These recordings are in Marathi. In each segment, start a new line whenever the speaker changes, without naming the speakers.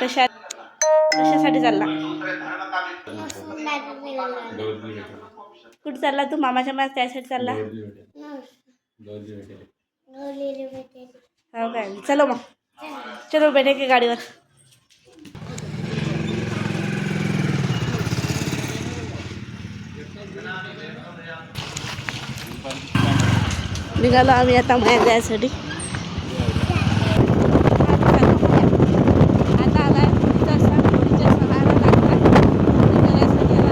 कशा कशासाठी चालला? कुठे चालला तू? मामाच्या मळ्यात त्यासाठी चालला? हो काय, चलो मग, चलो बैठे की गाडीवर. निघालो आम्ही आता मळ्यात जायसाठी. आता आला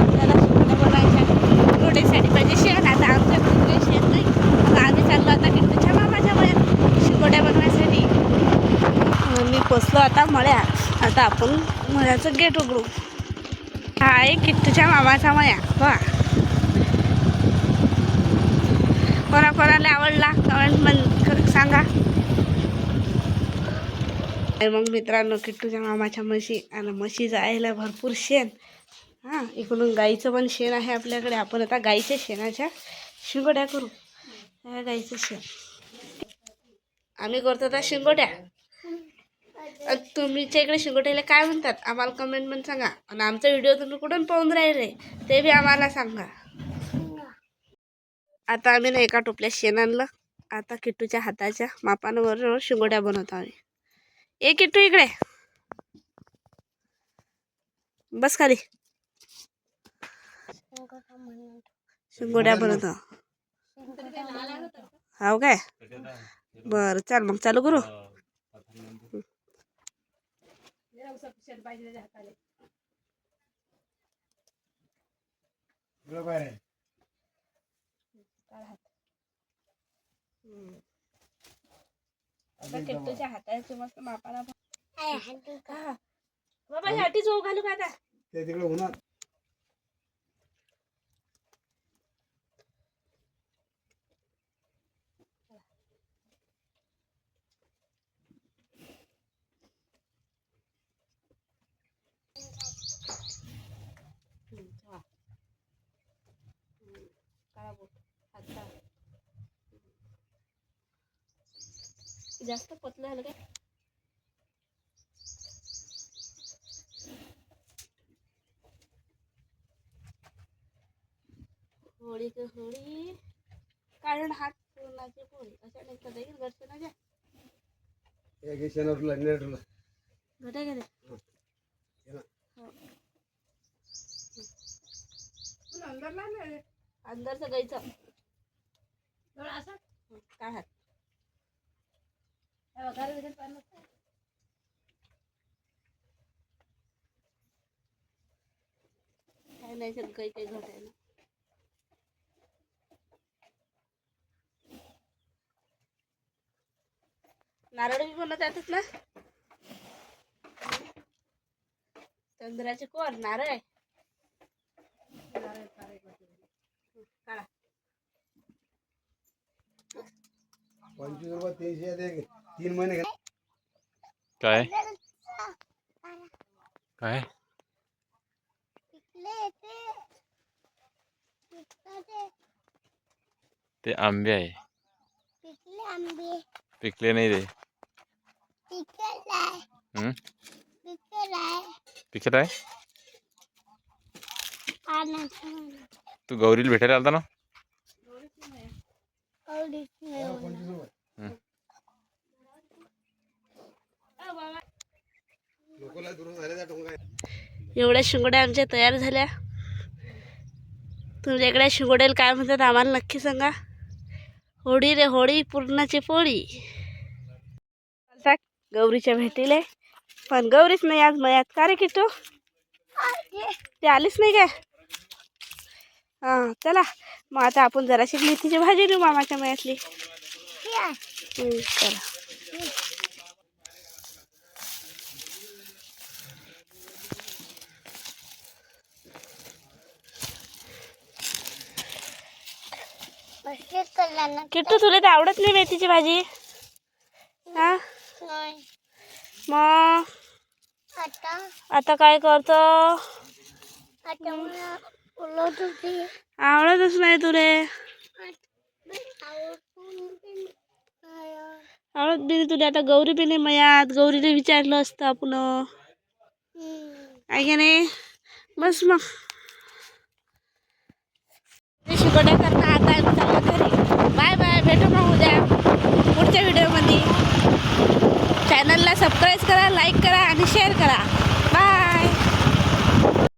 आपल्याला रोडीसाठी पाहिजे शेण. आता आमच्याकडे शेण नाही, आम्ही चाललो आता किट्टूच्या मामाच्या मळ्यात शिंगोड्या बनवायसाठी. मी पोचलो आता मळ्यात. आता आपण मळ्याचं गेट उघडू. हा आहे किट्टूच्या मामाचा मळ्या. वा, कोणाकोणाला आवडला कमेंट सांगा. मग मित्रांनो, किट्टूच्या मामाच्या म्हशी आणि म्हशीचं आहे भरपूर शेण. हां, इकडून गाईचं पण शेण आहे आपल्याकडे. आपण आता गाईच्या शेणाच्या शिंगोड्या करू. गाईचं शेण आम्ही करतो आता शिंगोड्या. तुमच्या इकडे शिंगोट्याला काय म्हणतात आम्हाला कमेंटमध्ये सांगा. आणि आमचा व्हिडिओ तुम्ही कुठून पाहून राहिले ते बी आम्हाला सांगा. आता आम्ही ना एका टोपल्यात शेण आणलं. आता किट्टूच्या हाताच्या मापांवर शिंगोड्या बनवतो आम्ही. ए किट्टू, इकडे बस खाली. शिंगोड्या बनवतो. हो काय, बरं, चल मग चालू करू. आता किट्टूच्या हाताचे मस्त मापाला बाबा ह्याटी जो घालू का आता ते तिकडे होणार. जास्त पतलं झालं काय? होळी के होळी काढून हात पूर्णाची पोळी अशा नाही तर देईल घरच्या एक शेणावर लागणार तुला घटे घे अंदर लागणार अंदरचं गायचं असं काय हात काय नाही सर काही काही घटायला. नारळ बी बनवत येतात ना. चंद्राचे कोर नारळ काढा. 25 रुपये 300 3 महिने काय काय ते आंबे आहे. पिकले नाही रे. पिकले आहे. तू गौरीला भेटायला आलता ना. एवढ्या शिंगोड्या आमच्या तयार झाल्या. तुमच्याकडे शिंगोड्याला काय म्हणतात आम्हाला नक्की सांगा. होळी रे होळी पूर्णाची पोळी. गौरीच्या भेटीले पण गौरीच नाही आज मयात. का रे किट्टू ते आलीच नाही काय? हां, चला मग आता आपण जराशी मेथीची भाजी देऊ मामाच्या मयातली. चला किट्टू तुला तर आवडत नाही मेथीची भाजी. हा मग आता काय करतो. आवडतच नाही तुले. आवडत बी तुला आता गौरी बी नाही मयात गौरीने विचारलं असतं आपण आहे का नाही बस मग शिकोड्या करणं आता आम्ही चाललो घरी बाय बाय भेटू मग उद्या पुढच्या व्हिडिओमध्ये चॅनलला सबस्क्राईब करा लाईक करा आणि शेअर करा बाय